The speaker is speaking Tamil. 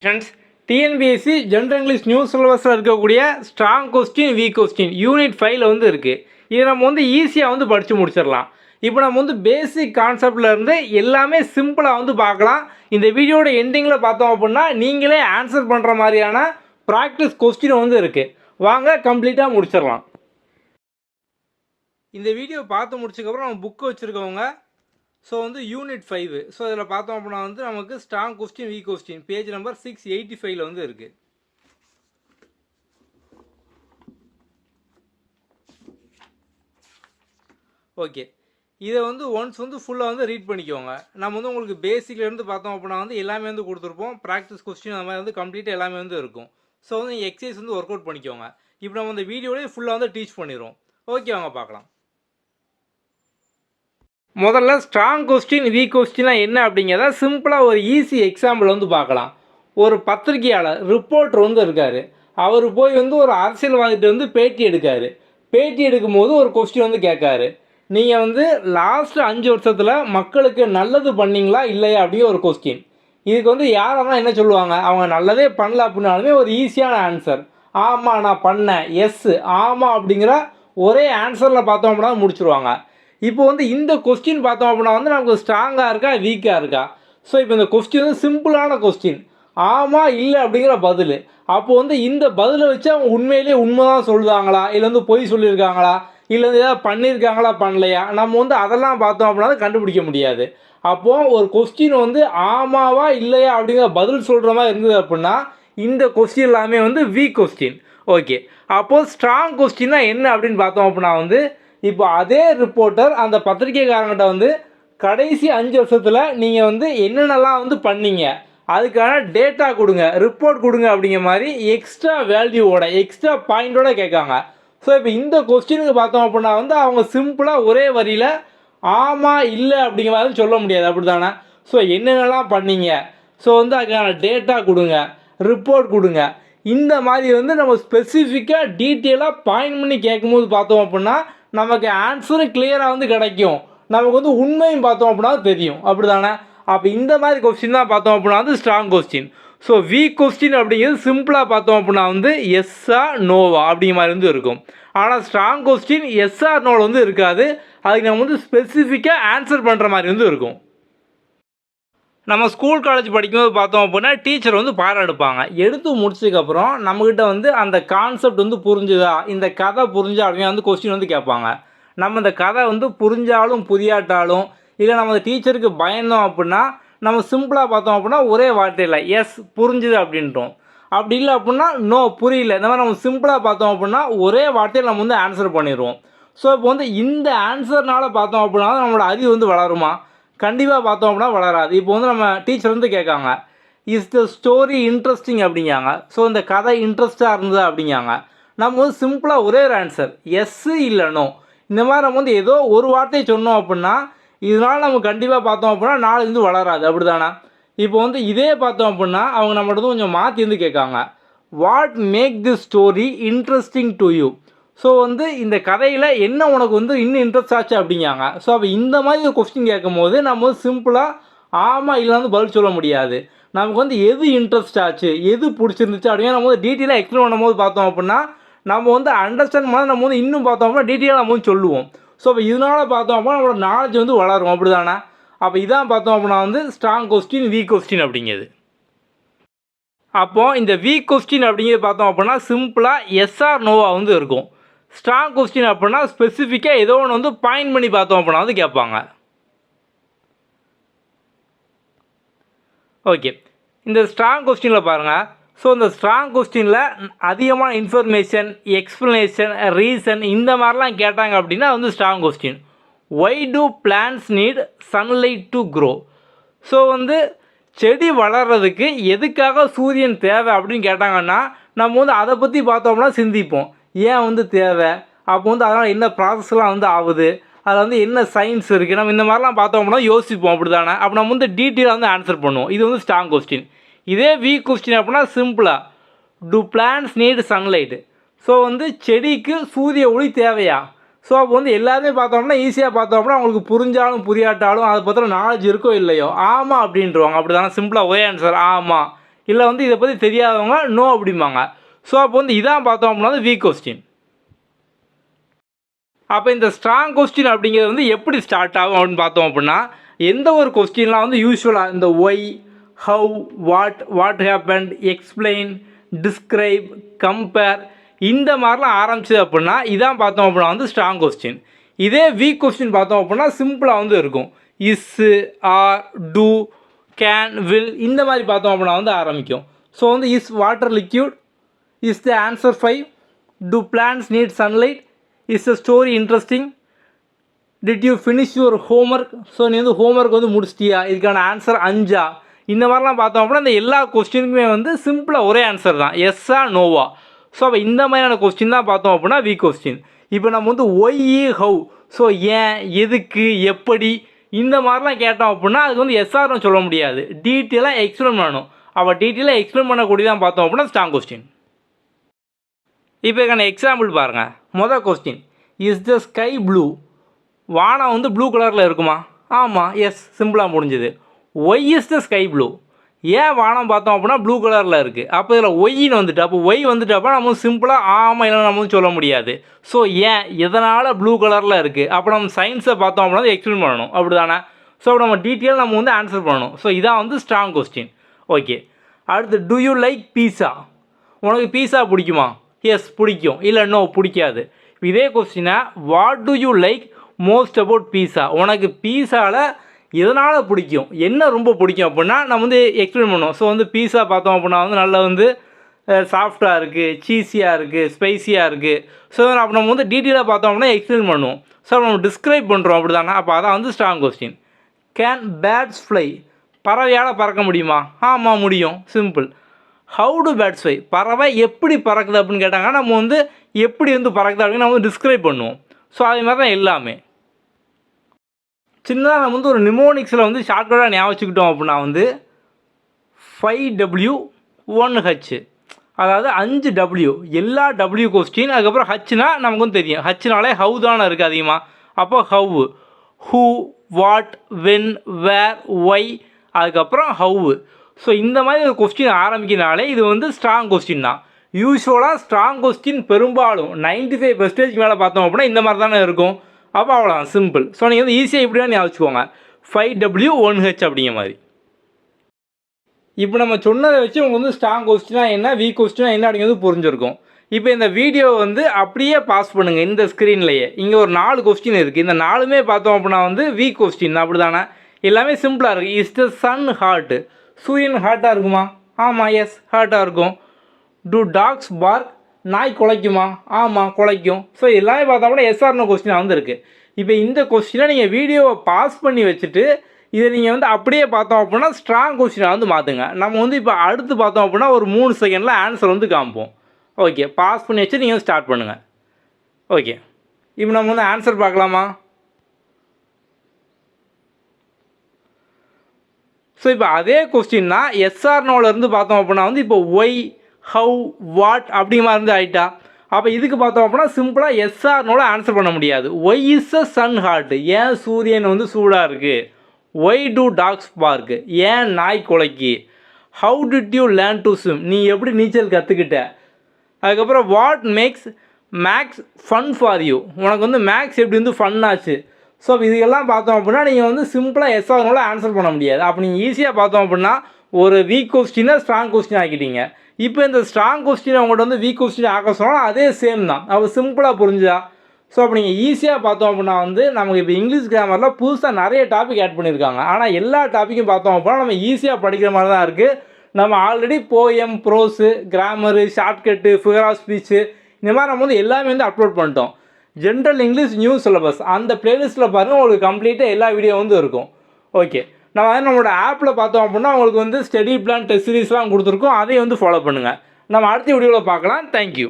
Friends, TNPSC general English new சிலபஸில் இருக்கக்கூடிய strong question weak question unit 5ல் வந்து இருக்குது. இதை நம்ம வந்து ஈஸியாக வந்து படித்து முடிச்சிடலாம். இப்போ நம்ம வந்து பேசிக் கான்செப்ட்லேருந்து எல்லாமே சிம்பிளாக வந்து பார்க்கலாம். இந்த வீடியோட எண்டிங்கில் பார்த்தோம் அப்படின்னா நீங்களே ஆன்சர் பண்ணுற மாதிரியான ப்ராக்டிஸ் கொஸ்டின் வந்து இருக்குது. வாங்க கம்ப்ளீட்டாக முடிச்சிடலாம். இந்த வீடியோ பார்த்து முடிச்சதுக்கப்புறம் நம்ம புக்கு வச்சுருக்கவங்க ஸோ வந்து யூனிட் 5 ஸோ இதில் பார்த்தோம் அப்படின்னா வந்து நமக்கு strong question weak question page number 685 வந்து இருக்குது. ஓகே, இதை வந்து ஒன்ஸ் வந்து ஃபுல்லாக வந்து ரீட் பண்ணிக்கோங்க. நம்ம வந்து உங்களுக்கு பேசிக்லேருந்து பார்த்தோம் அப்படின்னா வந்து எல்லாமே வந்து கொடுத்துருப்போம். ப்ராக்டிஸ் கொஸ்டின் அந்த மாதிரி வந்து கம்ப்ளீட்டாக எல்லாமே வந்து இருக்கும். ஸோ வந்து நீங்கள் எக்ஸசைஸ் வந்து ஒர்க் அவுட் பண்ணிக்கோங்க. இப்போ நம்ம இந்த வீடியோலேயே ஃபுல்லாக வந்து டீச் பண்ணிடுவோம். ஓகே, வாங்க பார்க்கலாம். முதல்ல ஸ்ட்ராங் கொஸ்டின் வீக் கொஸ்டின்லாம் என்ன அப்படிங்கிறத சிம்பிளாக ஒரு ஈஸி எக்ஸாம்பிள் வந்து பார்க்கலாம். ஒரு பத்திரிகையாளர் ரிப்போர்ட்டர் வந்து இருக்கார். அவர் போய் வந்து ஒரு அரசியல்வாதிகிட்ட வந்து பேட்டி எடுக்கார். பேட்டி எடுக்கும்போது ஒரு கொஸ்டின் வந்து கேட்காரு, நீங்கள் வந்து லாஸ்ட் 5 வருஷத்தில் மக்களுக்கு நல்லது பண்ணீங்களா இல்லையா அப்படிங்கிற ஒரு கொஸ்டின். இதுக்கு வந்து யாரெல்லாம் என்ன சொல்லுவாங்க, அவங்க நல்லதே பண்ணல அப்படின்னாலுமே ஒரு ஈஸியான ஆன்சர், ஆமாம் நான் பண்ணேன், எஸ் ஆமாம் அப்படிங்கிற ஒரே ஆன்சரில் பார்த்தோம் அப்படின்னா முடிச்சுருவாங்க. இப்போ வந்து இந்த கொஸ்டின் பார்த்தோம் அப்படின்னா வந்து நமக்கு ஸ்ட்ராங்காக இருக்கா வீக்காக இருக்கா. ஸோ இப்போ இந்த கொஸ்டின் வந்து சிம்பிளான கொஸ்டின், ஆமாம் இல்லை அப்படிங்கிற பதில். அப்போ வந்து இந்த பதிலை வச்சு அவங்க உண்மையிலே உண்மை தான் சொல்லுதாங்களா, இல்லை வந்து பொய் சொல்லியிருக்காங்களா, இல்லை வந்து ஏதாவது பண்ணியிருக்காங்களா பண்ணலையா, நம்ம வந்து அதெல்லாம் பார்த்தோம் அப்படின்னா கண்டுபிடிக்க முடியாது. அப்போது ஒரு கொஸ்டின் வந்து ஆமாவா இல்லையா அப்படிங்கிற பதில் சொல்கிற மாதிரி இருந்தது அப்படின்னா இந்த கொஸ்டின் எல்லாமே வந்து வீக் கொஸ்டின். ஓகே, அப்போது ஸ்ட்ராங் கொஸ்டின்னா என்ன அப்படின்னு பார்த்தோம் அப்படின்னா வந்து இப்போ அதே ரிப்போர்ட்டர் அந்த பத்திரிகைக்காரங்கிட்ட வந்து கடைசி 5 வருஷத்தில் நீங்கள் வந்து என்னென்னலாம் வந்து பண்ணீங்க, அதுக்கான டேட்டா கொடுங்க, ரிப்போர்ட் கொடுங்க அப்படிங்கிற மாதிரி எக்ஸ்ட்ரா வேல்யூவோட எக்ஸ்ட்ரா பாயிண்டோட கேட்காங்க. ஸோ இப்போ இந்த கொஸ்டினுக்கு பார்த்தோம் அப்படின்னா வந்து அவங்க சிம்பிளாக ஒரே வரியில் ஆமாம் இல்லை அப்படிங்கிற மாதிரி சொல்ல முடியாது, அப்படி தானே. ஸோ என்னென்னலாம் பண்ணீங்க, ஸோ வந்து அதுக்கான டேட்டா கொடுங்க, ரிப்போர்ட் கொடுங்க, இந்த மாதிரி வந்து நம்ம ஸ்பெசிஃபிக்காக டீட்டெயிலாக பாயிண்ட் பண்ணி கேட்கும்போது பார்த்தோம் அப்படின்னா நமக்கு ஆன்சரும் கிளியராக வந்து கிடைக்கும். நமக்கு வந்து உண்மையும் பார்த்தோம் அப்படின்னா தெரியும், அப்படி தானே. அப்போ இந்த மாதிரி கொஸ்டின் தான் பார்த்தோம் அப்படின்னா வந்து strong question. So week question அப்படிங்கிறது சிம்பிளாக பார்த்தோம் அப்படின்னா வந்து எஸ்ஸா நோவா அப்படிங்கிற மாதிரி வந்து இருக்கும். ஆனால் ஸ்ட்ராங் கொஸ்டின் எஸ்ஆ நோவில் வந்து இருக்காது. அதுக்கு நம்ம வந்து ஸ்பெசிஃபிக்காக ஆன்சர் பண்ணுற மாதிரி வந்து இருக்கும். நம்ம ஸ்கூல் காலேஜ் படிக்கும்போது பார்த்தோம் அப்படின்னா டீச்சர் வந்து பாடம் எடுப்பாங்க. எடுத்து முடிச்சதுக்கப்புறம் நம்மக்கிட்ட வந்து அந்த கான்செப்ட் வந்து புரிஞ்சுதா, இந்த கதை புரிஞ்சா அப்படின்னு வந்து கொஸ்டின் வந்து கேட்பாங்க. நம்ம இந்த கதை வந்து புரிஞ்சாலும் புரியாட்டாலும் இல்லை நம்ம அந்த டீச்சருக்கு பயந்தோம் அப்படின்னா நம்ம சிம்பிளாக பார்த்தோம் அப்படின்னா ஒரே வார்த்தையில் எஸ் புரிஞ்சுது அப்படின்றோம். அப்படி இல்லை அப்படின்னா நோ புரியல, இந்த மாதிரி நம்ம சிம்பிளாக பார்த்தோம் அப்படின்னா ஒரே வார்த்தையில் நம்ம வந்து ஆன்சர் பண்ணிடுவோம். ஸோ இப்போ வந்து இந்த ஆன்சர்னால் பார்த்தோம் அப்படின்னா நம்மளோட அறிவு வந்து வளருமா, கண்டிப்பாக பார்த்தோம் அப்படின்னா வளராது. இப்போ வந்து நம்ம டீச்சர் வந்து கேட்காங்க, இஸ் த ஸ்டோரி இன்ட்ரெஸ்டிங் அப்படிங்காங்க. ஸோ இந்த கதை இன்ட்ரெஸ்ட்டாக இருந்தது அப்படிங்காங்க. நம்ம வந்து சிம்பிளாக ஒரே ஒரு ஆன்சர் எஸ்ஸு இல்லைனோ, இந்த மாதிரி நம்ம வந்து ஏதோ ஒரு வார்த்தையை சொன்னோம் அப்படின்னா இதனால் நம்ம கண்டிப்பாக பார்த்தோம் அப்படின்னா நாள் வந்து வளராது, அப்படி தானே. இப்போ வந்து இதே பார்த்தோம் அப்படின்னா அவங்க நம்மகிட்ட வந்து கொஞ்சம் மாற்றி வந்து கேட்காங்க, what make this story interesting to you. So வந்து இந்த கதையில் என்ன உனக்கு வந்து இன்னும் இன்ட்ரெஸ்ட் ஆச்சு அப்படிங்காங்க. ஸோ அப்போ இந்த மாதிரி ஒரு கொஸ்டின் கேட்கும் போது நம்ம வந்து சிம்பிளாக ஆமாம் இல்லைன்னு பதில் சொல்ல முடியாது. நமக்கு வந்து எது இன்ட்ரெஸ்ட் ஆச்சு, எது பிடிச்சிருந்துச்சு அப்படின்னா நம்ம வந்து டீட்டெயிலாக எக்ஸ்பிளைன் பண்ணும்போது பார்த்தோம் அப்படின்னா நம்ம வந்து அண்டர்ஸ்டாண்ட் பண்ணால் நம்ம வந்து இன்னும் பார்த்தோம் அப்படின்னா டீட்டெயிலாக நம்ம வந்து சொல்லுவோம். ஸோ அப்போ இதனால் பார்த்தோம் அப்படின்னா நம்மளோட நாலேஜ் வந்து வளரும், அப்படி தானே. அப்போ இதான் பார்த்தோம் அப்படின்னா வந்து ஸ்ட்ராங் கொஸ்டின் வீக் கொஸ்டின் அப்படிங்கிறது. அப்போது இந்த வீக் கொஸ்டின் அப்படிங்கிறது பார்த்தோம் அப்படின்னா சிம்பிளாக எஸ்ஆர் நோவா வந்து இருக்கும். ஸ்ட்ராங் கொஸ்டின் அப்படின்னா ஸ்பெசிஃபிக்காக ஏதோ ஒன்று வந்து பாயிண்ட் பண்ணி பார்த்தோம் அப்படின்னா வந்து கேட்பாங்க. ஓகே, இந்த ஸ்ட்ராங் கொஸ்டினில் பாருங்கள். ஸோ இந்த ஸ்ட்ராங் கொஸ்டினில் அதிகமான இன்ஃபர்மேஷன், எக்ஸ்ப்ளனேஷன், ரீசன் இந்த மாதிரிலாம் கேட்டாங்க அப்படின்னா வந்து strong question. Why do plants need sunlight to grow. So வந்து செடி வளர்கிறதுக்கு எதுக்காக சூரியன் தேவை அப்படின்னு கேட்டாங்கன்னா நம்ம வந்து அதை பற்றி பார்த்தோம்னா சிந்திப்போம், ஏன் வந்து தேவை, அப்போ வந்து அதனால் என்ன ப்ராசஸ்லாம் வந்து ஆகுது, அதில் வந்து என்ன சயின்ஸ் இருக்குது, நம்ம இந்த மாதிரிலாம் பார்த்தோம்னா யோசிப்போம், அப்படி தானே. அப்போ நம்ம வந்து டீட்டெயிலாக வந்து ஆன்சர் பண்ணுவோம். இது வந்து ஸ்ட்ராங் கொஸ்டின். இதே வீக் கொஸ்டின் அப்படின்னா சிம்பிளாக to plants need sunlight. So வந்து செடிக்கு சூரிய ஒளி தேவையா. ஸோ அப்போ வந்து எல்லாருமே பார்த்தோம்னா ஈஸியாக பார்த்தோம்னா அவங்களுக்கு புரிஞ்சாலும் புரியாட்டாலும் அதை பற்றின நாலேஜ் இருக்கோ இல்லையோ ஆமாம் அப்படின்றவாங்க, அப்படி தானே. சிம்பிளாக ஒரே ஆன்சர் ஆமாம், இல்லை வந்து இதை பற்றி தெரியாதவங்க நோ அப்படிம்பாங்க. ஸோ அப்போ வந்து இதான் பார்த்தோம் அப்படின்னா வந்து வீக் கொஸ்டின். அப்போ இந்த ஸ்ட்ராங் கொஸ்டின் அப்படிங்கிறது வந்து எப்படி ஸ்டார்ட் ஆகும் அப்படின்னு பார்த்தோம் அப்படின்னா, எந்த ஒரு கொஸ்டின்லாம் வந்து யூஸ்வலாக இந்த why, how, what happened, explain, describe, compare இந்த மாதிரிலாம் ஆரம்பிச்சது அப்படின்னா இதான் பார்த்தோம் அப்படின்னா வந்து ஸ்ட்ராங் கொஸ்டின். இதே வீக் கொஸ்டின் பார்த்தோம் அப்படின்னா சிம்பிளாக வந்து இருக்கும். Is, are, do, can, will இந்த மாதிரி பார்த்தோம் அப்படின்னா வந்து ஆரம்பிக்கும். ஸோ வந்து is water liquid, is the answer 5, to plants need sunlight, is the story interesting, did you finish your homework. So நீ வந்து ஹோம்ஒர்க் வந்து முடிச்சிட்டியா, இதுக்கான ஆன்சர் 5. இந்த மாதிரிலாம் பார்த்தோம் அப்படின்னா இந்த எல்லா கொஸ்டினுக்குமே வந்து சிம்பிளாக ஒரே ஆன்சர் தான், எஸ்ஸா நோவா. ஸோ அப்போ இந்த மாதிரியான கொஸ்டின் தான் பார்த்தோம் அப்படின்னா வீக் கொஸ்டின். இப்போ நம்ம வந்து ஒய், ஹவு, ஸோ ஏன், எதுக்கு, எப்படி இந்த மாதிரிலாம் கேட்டோம் அப்படின்னா அதுக்கு வந்து எஸ்ஆர்னு சொல்ல முடியாது, டீட்டெயிலாக எக்ஸ்பிளைன் பண்ணணும். அப்போ டீட்டெயிலாக எக்ஸ்பிளைன் பண்ணக்கூடியதான் பார்த்தோம் அப்படின்னா ஸ்ட்ராங் கொஸ்டின். இப்போ இதுக்கான எக்ஸாம்பிள் பாருங்கள். மொதல் question, is the sky blue, வானம் வந்து ப்ளூ கலரில் இருக்குமா? ஆமாம், எஸ், சிம்பிளாக முடிஞ்சுது. Why is the sky blue, ஏன் வானம் பார்த்தோம் அப்படின்னா ப்ளூ கலரில் இருக்குது. அப்போ இதில் ஒய்ன்னு வந்துட்டு அப்போ ஒய் வந்துட்டு அப்போ நம்ம சிம்பிளாக ஆமாம் இல்லை நம்ம வந்து சொல்ல முடியாது. ஸோ ஏன், எதனால் ப்ளூ கலரில் இருக்குது, அப்போ நம்ம சயின்ஸை பார்த்தோம் அப்படின்னா எக்ஸ்பிளைன் பண்ணணும், அப்படி தானே? ஸோ அப்போ நம்ம டீட்டெயில் நம்ம வந்து ஆன்சர் பண்ணணும். ஸோ இதான் வந்து ஸ்ட்ராங் கொஸ்டின். ஓகே, அடுத்து டு யூ லைக் பீஸா, உனக்கு பீஸா பிடிக்குமா? எஸ் பிடிக்கும், இல்லை நோ பிடிக்காது. இதே கொஸ்டினை what do you like most about pizza, உனக்கு பீஸாவில் எதனால் பிடிக்கும், என்ன ரொம்ப பிடிக்கும் அப்படின்னா நம்ம வந்து எக்ஸ்பிளைன் பண்ணுவோம். ஸோ வந்து பீஸா பார்த்தோம் அப்படின்னா வந்து நல்லா வந்து சாஃப்டாக இருக்குது, சீஸியாக இருக்குது, ஸ்பைஸியாக இருக்குது. ஸோ அப்போ நம்ம வந்து டீட்டெயிலாக பார்த்தோம் அப்படின்னா எக்ஸ்பிளைன் பண்ணுவோம். ஸோ நம்ம டிஸ்கிரைப் பண்ணுறோம் அப்படி தானே. அப்போ அதான் வந்து strong question. Can birds fly, பறவையால் பறக்க முடியுமா? ஆமாம் முடியும், simple. How do birds fly, பறவை எப்படி பறக்குது அப்படின்னு கேட்டாங்கன்னா நம்ம வந்து எப்படி வந்து பறக்குது அப்படின்னு நம்ம வந்து டிஸ்கிரைப் பண்ணுவோம். ஸோ அதே மாதிரி தான் எல்லாமே. சின்னதாக நம்ம வந்து ஒரு நிமோனிக்ஸில் வந்து ஷார்ட்கட்டாக ஞாபகம் வச்சுக்கிட்டோம் அப்படின்னா வந்து 5W 1H, அதாவது 5W, எல்லா W கொஸ்டின், அதுக்கப்புறம் ஹச்னா நமக்கு வந்து தெரியும், ஹச்னாலே ஹவு தானே இருக்குது அதிகமாக. அப்போ how, who, what, when, where, why, அதுக்கப்புறம் ஹவு. ஸோ இந்த மாதிரி ஒரு கொஸ்டின் ஆரம்பிக்கிறனாலே இது வந்து ஸ்ட்ராங் கொஸ்டின் தான். யூஸ்வலாக ஸ்ட்ராங் கொஸ்டின் பெரும்பாலும் 95% மேலே பார்த்தோம் அப்படின்னா இந்த மாதிரி தானே இருக்கும். அப்போ அவ்வளோதான், சிம்பிள். ஸோ நீங்கள் வந்து ஈஸியாக இப்படி தான் ஞாபகம் வச்சுக்கோங்க, 5W 1H அப்படிங்கிற மாதிரி. இப்போ நம்ம சொன்னதை வச்சு உங்களுக்கு வந்து ஸ்ட்ராங் கொஸ்டினா என்ன, வீக் கொஸ்டினா என்ன அப்படிங்கிறது புரிஞ்சிருக்கும். இப்போ இந்த வீடியோ வந்து அப்படியே பாஸ் பண்ணுங்கள் இந்த ஸ்க்ரீன்லேயே. இங்கே ஒரு 4 கொஸ்டின் இருக்குது, இந்த 4மே பார்த்தோம் அப்படின்னா வந்து வீக் கொஸ்டின் அப்படி தானே. எல்லாமே சிம்பிளாக இருக்குது. இஸ் த சன் ஹாட், சூரியன் ஹாட்டாக இருக்குமா? ஆமாம், எஸ் ஹாட்டாக இருக்கும். டு டாக்ஸ் பார்க், நாய் குலைக்குமா? ஆமாம் குலைக்கும். ஸோ எல்லாமே பார்த்தோம்னா எஸ்ஆர்னோ கொஸ்டினாக வந்து இருக்குது. இப்போ இந்த கொஸ்டினை நீங்கள் வீடியோவை பாஸ் பண்ணி வச்சுட்டு இதை நீங்கள் வந்து அப்படியே பார்த்தோம் அப்படின்னா ஸ்ட்ராங் கொஸ்டினாக வந்து மாற்றுங்க. நம்ம வந்து இப்போ அடுத்து பார்த்தோம் அப்படின்னா ஒரு 3 செகண்டில் ஆன்சர் வந்து காமிப்போம். ஓகே, பாஸ் பண்ணி வச்சு நீங்கள் ஸ்டார்ட் பண்ணுங்கள். ஓகே, இப்போ நம்ம வந்து ஆன்சர் பார்க்கலாமா? ஸோ இப்போ அதே கொஸ்டின் தான் எஸ்ஆர்னோலேருந்து பார்த்தோம் அப்படின்னா வந்து இப்போ ஒய், ஹவு, வாட் அப்படிங்கிற மாதிரி இருந்து ஆகிட்டா. அப்போ இதுக்கு பார்த்தோம் அப்படின்னா சிம்பிளாக எஸ்ஆர்னோட ஆன்சர் பண்ண முடியாது. Why is a sun hot, ஏன் சூரியன் வந்து சூடாக இருக்குது. ஒய் டூ டாக்ஸ் பார்க், ஏன் நாய் குலைக்கு. How did you learn to swim, நீ எப்படி நீச்சல் கற்றுக்கிட்ட. அதுக்கப்புறம் what makes makes fun for you, உனக்கு வந்து மேக்ஸ் எப்படி வந்து ஃபன் ஆச்சு. ஸோ இதுக்கெல்லாம் பார்த்தோம் அப்படின்னா நீங்கள் வந்து சிம்பிளாக எஸ்ஆர்னோட ஆன்சர் பண்ண முடியாது. அப்போ நீங்கள் ஈஸியாக பார்த்தோம் அப்படின்னா ஒரு வீக் கொஸ்டினை ஸ்ட்ராங் கொஸ்டின் ஆக்கிட்டீங்க. இப்போ இந்த ஸ்ட்ராங் கொஸ்டினை அவங்கள்ட்ட வந்து வீக் கொஸ்டின் ஆக்க சொன்னால் அதே சேம் தான், அப்போ சிம்பிளாக புரிஞ்சா. ஸோ அப்போ நீங்கள் ஈஸியாக பார்த்தோம் அப்படின்னா வந்து நமக்கு இப்போ இங்கிலீஷ் கிராமரில் புதுசாக நிறைய டாபிக் ஆட் பண்ணியிருக்காங்க. ஆனால் எல்லா டாப்பிக்கும் பார்த்தோம் அப்படின்னா நம்ம ஈஸியாக படிக்கிற மாதிரி தான் இருக்குது. நம்ம already poem, prose, grammar, shortcut, figure of speech இந்த மாதிரி நம்ம வந்து எல்லாமே வந்து அப்லோட் பண்ணிட்டோம். ஜென்ரல் இங்கிலீஷ் நியூ சிலபஸ் அந்த பிளேலிஸ்ட்டில் பாருங்கள், உங்களுக்கு கம்ப்ளீட்டாக எல்லா வீடியோ வந்து இருக்கும். ஓகே, நம்ம நம்மளோட ஆப்பில் பார்த்தோம் அப்படின்னா உங்களுக்கு வந்து ஸ்டடி பிளான், டெஸ்ட் சீரிஸ்லாம் கொடுத்துருக்கோம், அதையும் வந்து ஃபாலோ பண்ணுங்கள். நம்ம அடுத்த வீடியோவில் பார்க்கலாம். தேங்க்யூ.